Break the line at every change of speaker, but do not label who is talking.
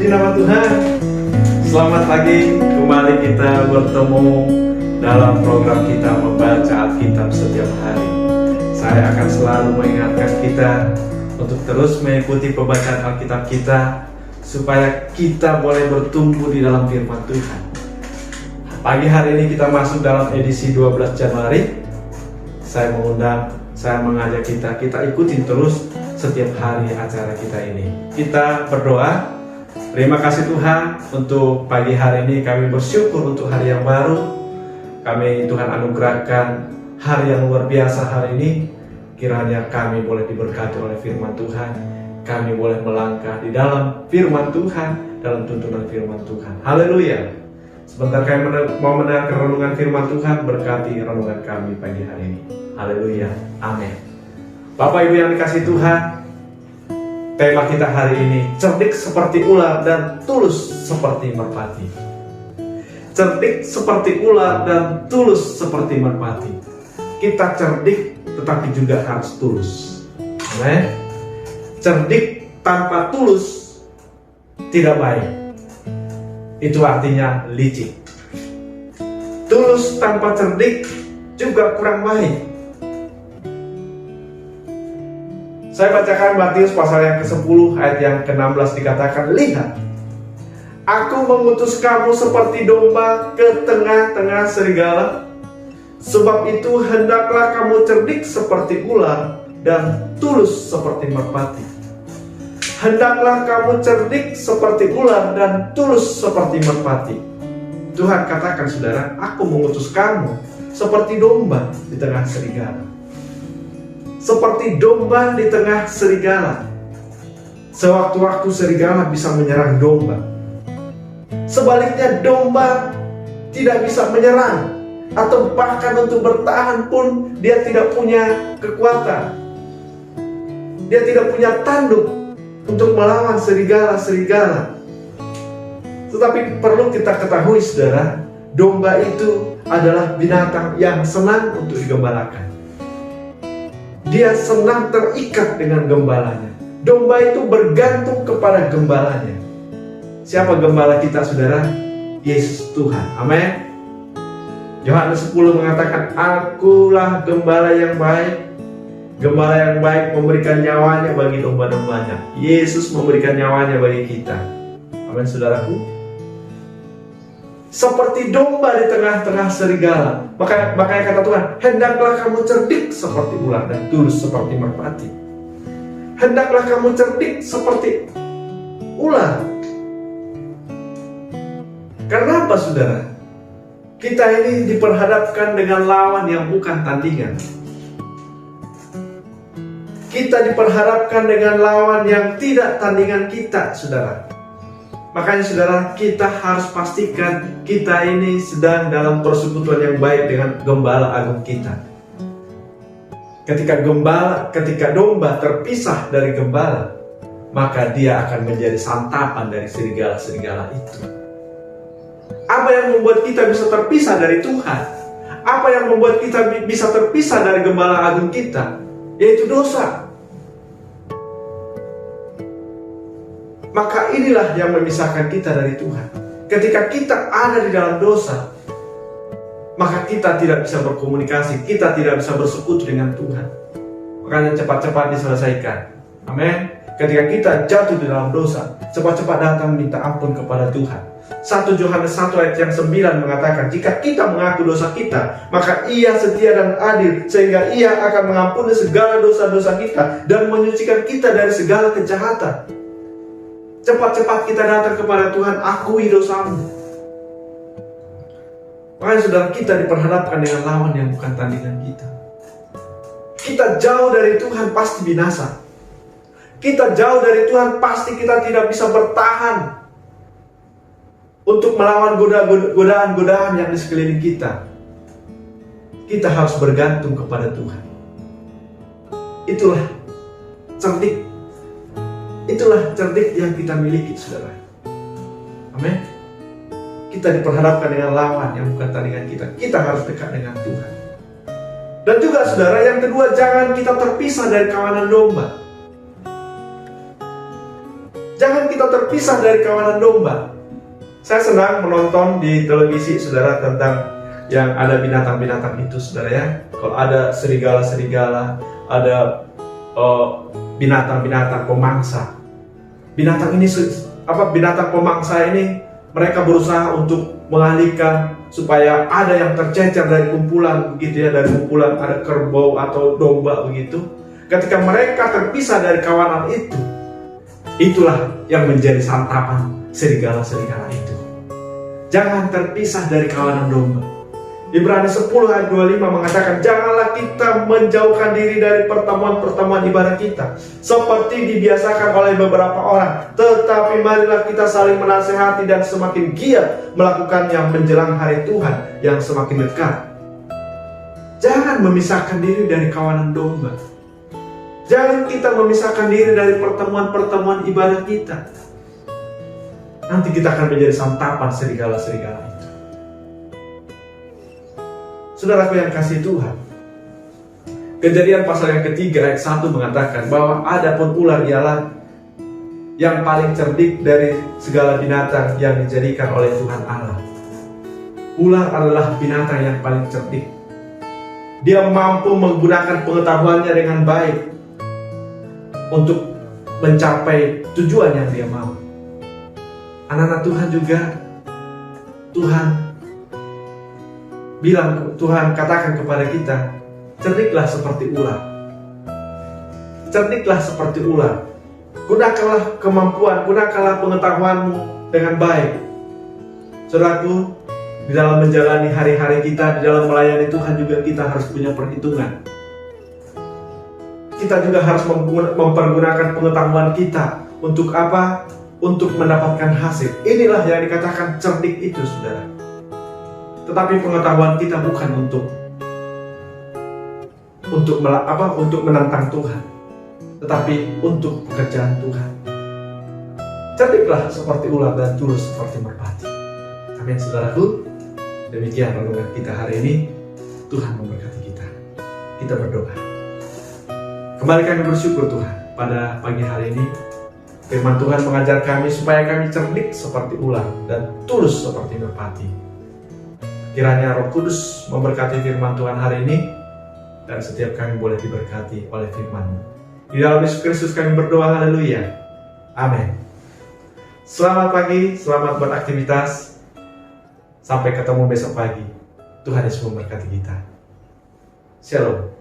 Puji nama Tuhan. Selamat pagi, kembali kita bertemu dalam program kita membaca Alkitab setiap hari. Saya akan selalu mengingatkan kita untuk terus mengikuti pembacaan Alkitab kita, supaya kita boleh bertumbuh di dalam firman Tuhan. Pagi hari ini kita masuk dalam edisi 12 Januari. Saya mengajak kita ikutin terus setiap hari acara kita ini. Kita berdoa. Terima kasih Tuhan untuk pagi hari ini. Kami bersyukur untuk hari yang baru. Tuhan anugerahkan hari yang luar biasa hari ini. Kiranya kami boleh diberkati oleh firman Tuhan. Kami boleh melangkah di dalam firman Tuhan, dalam tuntunan firman Tuhan. Haleluya. Sebentar kami mau mendengarkan renungan firman Tuhan. Berkati renungan kami pagi hari ini. Haleluya. Amin. Bapak Ibu yang dikasihi Tuhan, tema kita hari ini, cerdik seperti ular dan tulus seperti merpati. Cerdik seperti ular dan tulus seperti merpati. Kita cerdik tetapi juga harus tulus. Amen. Cerdik tanpa tulus tidak baik. Itu artinya licik. Tulus tanpa cerdik juga kurang baik. Saya bacakan Matius pasal yang ke-10 ayat yang ke-16 dikatakan, lihat, aku mengutus kamu seperti domba ke tengah-tengah serigala. Sebab itu hendaklah kamu cerdik seperti ular dan tulus seperti merpati. Hendaklah kamu cerdik seperti ular dan tulus seperti merpati. Tuhan katakan saudara, aku mengutus kamu seperti domba di tengah serigala. Seperti domba di tengah serigala. Sewaktu-waktu serigala bisa menyerang domba. Sebaliknya domba tidak bisa menyerang, atau bahkan untuk bertahan pun dia tidak punya kekuatan. Dia tidak punya tanduk untuk melawan serigala-serigala. Tetapi perlu kita ketahui saudara, domba itu adalah binatang yang senang untuk digembalakan. Dia senang terikat dengan gembalanya. Domba itu bergantung kepada gembalanya. Siapa gembala kita saudara? Yesus Tuhan. Amin. Yohanes 10 mengatakan, akulah gembala yang baik. Gembala yang baik memberikan nyawanya bagi domba-dombanya. Yesus memberikan nyawanya bagi kita. Amin saudaraku. Seperti domba di tengah-tengah serigala. Makanya kata Tuhan, hendaklah kamu cerdik seperti ular dan tulus seperti merpati. Hendaklah kamu cerdik seperti ular. Karena apa saudara? Kita ini diperhadapkan dengan lawan yang bukan tandingan. Kita diperhadapkan dengan lawan yang tidak tandingan kita, saudara. Makanya saudara, kita harus pastikan kita ini sedang dalam persekutuan yang baik dengan gembala agung kita. Ketika domba terpisah dari gembala, maka dia akan menjadi santapan dari serigala-serigala itu. Apa yang membuat kita bisa terpisah dari Tuhan? Apa yang membuat kita bisa terpisah dari gembala agung kita? Yaitu dosa. Maka inilah yang memisahkan kita dari Tuhan. Ketika kita ada di dalam dosa, maka kita tidak bisa berkomunikasi, kita tidak bisa bersekutu dengan Tuhan. Makanya cepat-cepat diselesaikan. Amin. Ketika kita jatuh di dalam dosa, cepat-cepat datang minta ampun kepada Tuhan. 1 Yohanes 1 ayat yang 9 mengatakan, jika kita mengaku dosa kita, maka Ia setia dan adil, sehingga Ia akan mengampuni segala dosa-dosa kita dan menyucikan kita dari segala kejahatan. Cepat-cepat kita datang kepada Tuhan, akui dosamu. Makanya saudara, kita diperhadapkan dengan lawan yang bukan tandingan kita. Kita jauh dari Tuhan pasti binasa. Kita jauh dari Tuhan pasti kita tidak bisa bertahan untuk melawan godaan-godaan yang di sekeliling kita. Kita harus bergantung kepada Tuhan. Itulah cerdik. Itulah cerdik yang kita miliki, saudara. Amin. Kita diperhadapkan dengan lawan yang bukan tandingan kita. Kita harus dekat dengan Tuhan. Dan juga, saudara, yang kedua, jangan kita terpisah dari kawanan domba. Jangan kita terpisah dari kawanan domba. Saya senang menonton di televisi, saudara, tentang yang ada binatang-binatang itu, saudara ya. Kalau ada serigala-serigala, ada binatang-binatang pemangsa. Binatang pemangsa ini mereka berusaha untuk mengalihkan supaya ada yang tercecer dari kumpulan begitu ya, dari kumpulan ada kerbau atau domba begitu. Ketika mereka terpisah dari kawanan itu, itulah yang menjadi santapan serigala-serigala itu. Jangan terpisah dari kawanan domba. Ibrani 10 ayat 25 mengatakan, janganlah kita menjauhkan diri dari pertemuan-pertemuan ibadah kita, seperti dibiasakan oleh beberapa orang, tetapi marilah kita saling menasehati dan semakin giat melakukannya menjelang hari Tuhan yang semakin dekat. Jangan memisahkan diri dari kawanan domba. Jangan kita memisahkan diri dari pertemuan-pertemuan ibadah kita. Nanti kita akan menjadi santapan serigala-serigala itu. Saudaraku yang kasih Tuhan, Kejadian pasal yang ketiga ayat 1 mengatakan bahwa adapun ular ialah yang paling cerdik dari segala binatang yang dijadikan oleh Tuhan Allah. Ular adalah binatang yang paling cerdik. Dia mampu menggunakan pengetahuannya dengan baik untuk mencapai tujuan yang dia mau. Anak-anak Tuhan juga, Tuhan katakan kepada kita, cerdiklah seperti ular. Cerdiklah seperti ular. Gunakanlah kemampuan, gunakanlah pengetahuanmu dengan baik. Saudaraku, di dalam menjalani hari-hari kita, di dalam melayani Tuhan juga kita harus punya perhitungan. Kita juga harus mempergunakan pengetahuan kita. Untuk apa? Untuk mendapatkan hasil. Inilah yang dikatakan cerdik itu, saudara. Tetapi pengetahuan kita bukan untuk menantang Tuhan, tetapi untuk pekerjaan Tuhan. Cerdiklah seperti ular dan tulus seperti merpati. Amin, saudaraku. Demikian renungan kita hari ini. Tuhan memberkati kita. Kita berdoa. Kembali kami bersyukur Tuhan pada pagi hari ini. Firman Tuhan mengajar kami supaya kami cerdik seperti ular dan tulus seperti merpati. Kiranya Roh Kudus memberkati firman Tuhan hari ini, dan setiap kami boleh diberkati oleh firman-Mu. Di dalam Yesus Kristus kami berdoa, haleluya. Amin. Selamat pagi, selamat beraktivitas. Sampai ketemu besok pagi. Tuhan Yesus memberkati kita. Shalom.